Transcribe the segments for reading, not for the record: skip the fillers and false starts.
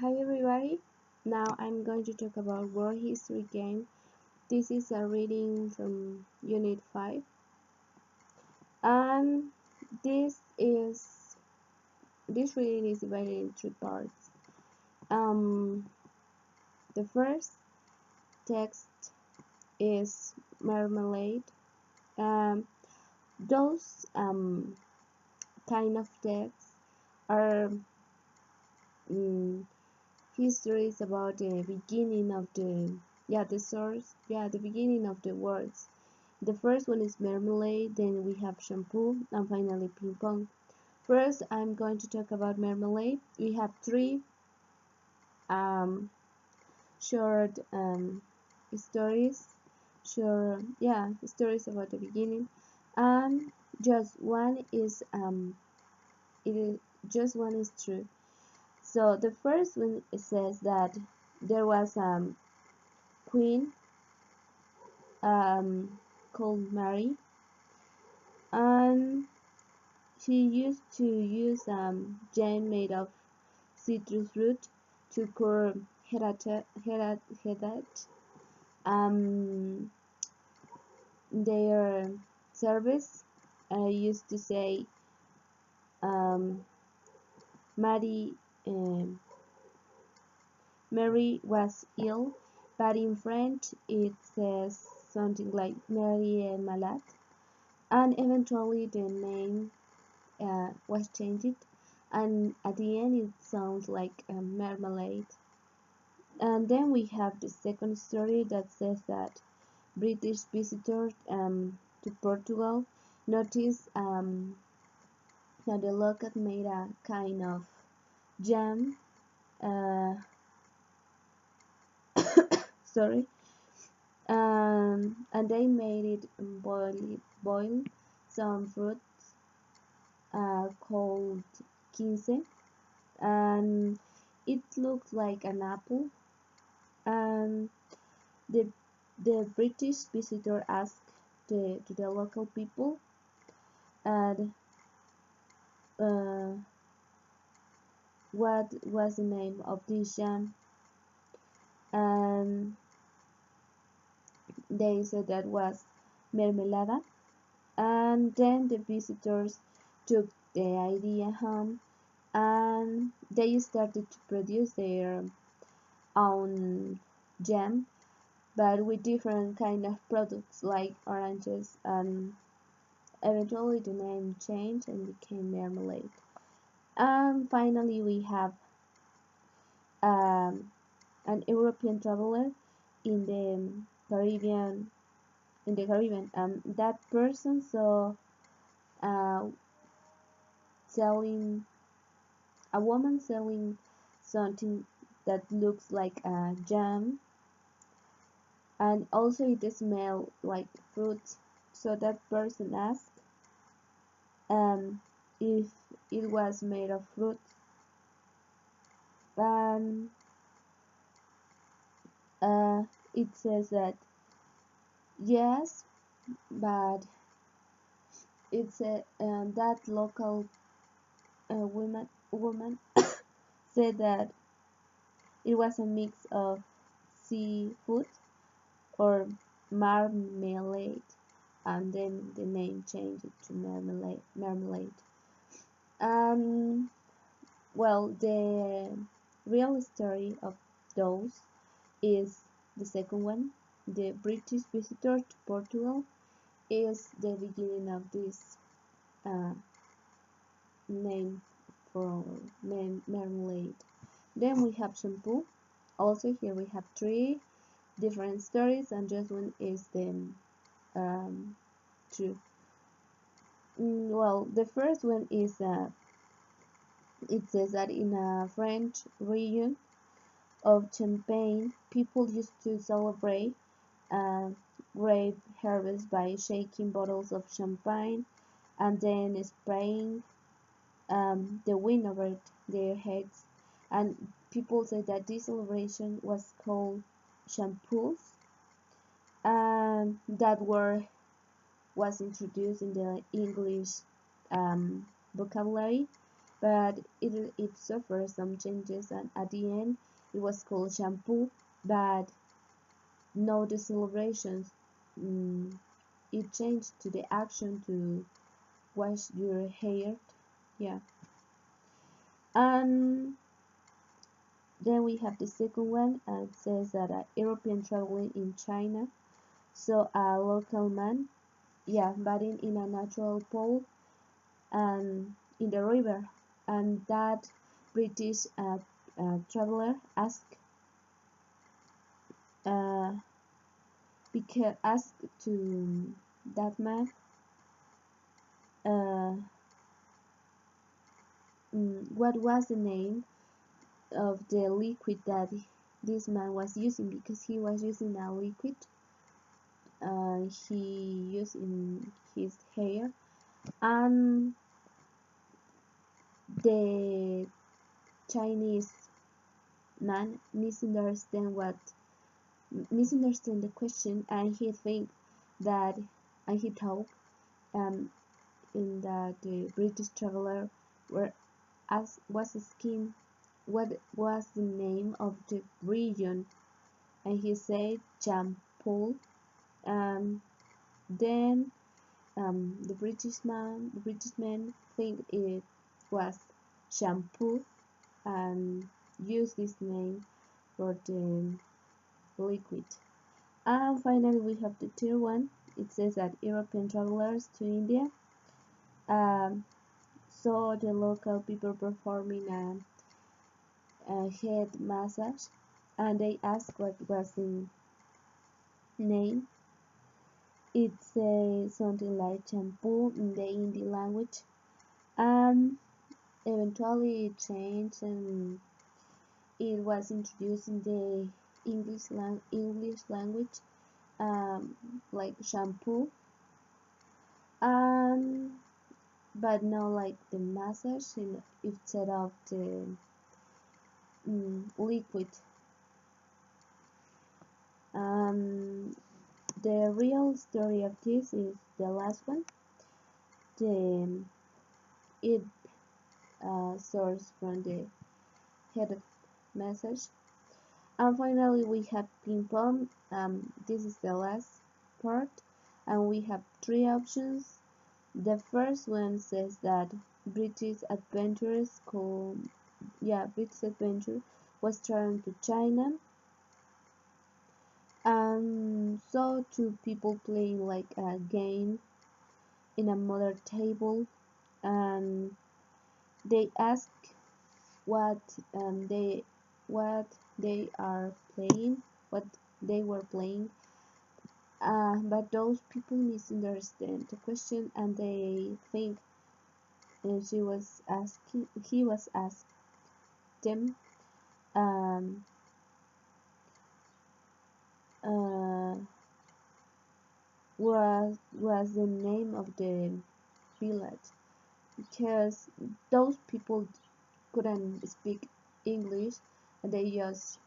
Hi everybody. Now I'm going to talk about World History Game. This is a reading from Unit 5. And this is this reading is divided in three parts. The first text is Marmalade. Those kind of texts are um, histories about the beginning of the source, the beginning of the words. The first one is marmalade, then we have shampoo, and finally ping pong. First, I'm going to talk about marmalade. We have three um, short stories, stories about the beginning, and just one is it is just one is true. So the first one says that there was queen called Mary, and she used to use jam made of citrus root to cure headache. Um, their service used to say um, Mary, um, Mary was ill, but in French it says something like Mary est malade, and eventually the name was changed, and at the end it sounds like marmalade. And then we have the second story that says that British visitors to Portugal noticed that the local made a kind of jam. Uh, sorry, and they made it boil some fruits called quince, and it looks like an apple. And the British visitor asked to the local people and what was the name of this jam, and they said that was mermelada. And then the visitors took the idea home, and they started to produce their own jam, but with different kind of products like oranges, and eventually the name changed and became marmalade. And finally we have um, an European traveler in the Caribbean. That person saw uh, selling a woman selling something that looks like a jam, and also it smells like fruit. So that person asked if it was made of fruit, and uh, it says that yes, but it's that local woman said that it was a mix of seafood or marmalade, and then the name changed to marmalade. Um, well, the real story of those is the second one. The British visitor to Portugal is the beginning of this uh, name for marmalade. Then we have shampoo. Also here we have three different stories, and just one is the true. Well, the first one is it says that in a French region of Champagne, people used to celebrate uh, grape harvest by shaking bottles of champagne and then spraying the wind over their heads. And people say that this celebration was called shampoos, and that word was introduced in the English vocabulary but it suffered some changes, and at the end it was called shampoo. But now the celebrations, mm, it changed to the action to wash your hair. Yeah. And then we have the second one, and it says that a European traveling in China saw a local man, yeah, bathing in a natural pool and in the river, and that British traveler uh, asked to that man uh, what was the name of the liquid that this man was using, because he was using a liquid he used in his hair, and the Chinese man misunderstand the question, and he think that and he thought um in that the British traveler were was asking what was the name of the region, and he said Champol. And then the British man think it was shampoo and used this name for the liquid. And finally, we have the third one. It says that European travelers to India um, saw the local people performing a head massage, and they asked what was the name. It says something like shampoo in the Hindi language. Um, Eventually it changed, and it was introduced in the English language, um, like shampoo, and but now like the massage instead of the liquid. Um, the real story of this is the last one. The it source from the head of massage. And finally, we have ping pong. This is the last part, and we have three options. The first one says that British adventurers called, yeah, British adventure was traveling to China and saw two people playing like a game in a modern table, and they ask what what they are playing, what they were playing, but those people misunderstand the question, and they think he was asked them um, uh, was the name of the village, because those people couldn't speak English, and they just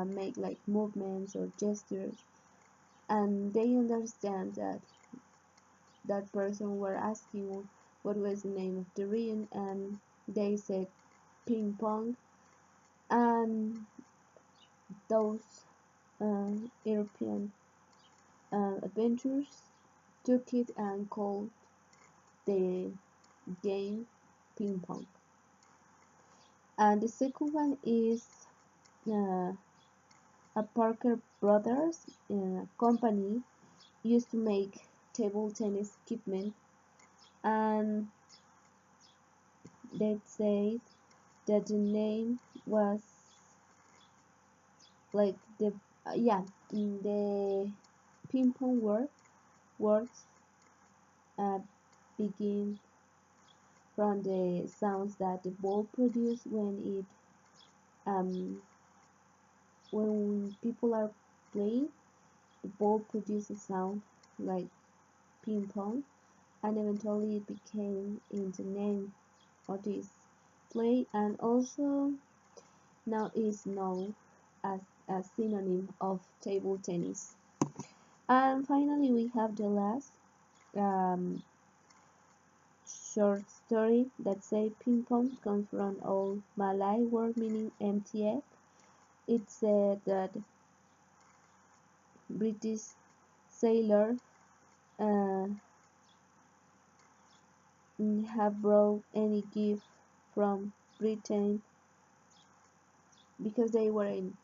make like movements or gestures, and they understand that that person were asking what was the name of the region, and they said ping pong, and those uh, European adventurers took it and called the game ping pong. And the second one is uh, a Parker Brothers company used to make table tennis equipment, and they said that the name was like the yeah, in the ping pong words uh, begin from the sounds that the ball produces um, when people are playing. The ball produces sound like ping pong, and eventually it became in the name of this play, and also now is known as a synonym of table tennis. And finally, we have the last um, short story that say ping pong comes from old Malay word meaning empty egg. It said that British sailors uh, have brought any gift from Britain because they were in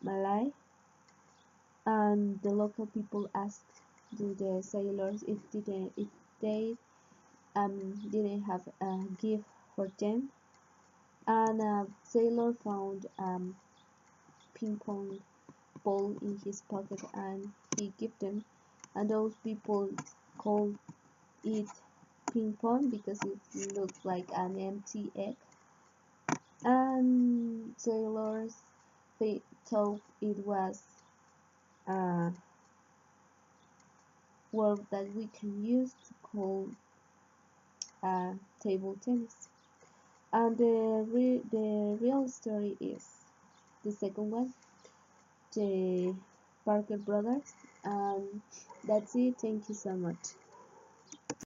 Malay, and the local people asked the sailors if they didn't have a gift for them, and a sailor found ping pong ball in his pocket and he gave them, and those people called it ping pong because it looked like an empty egg, and sailors thought it was a word that we can use to call table tennis. And the real story is the second one, the Parker brothers. And that's it. Thank you so much.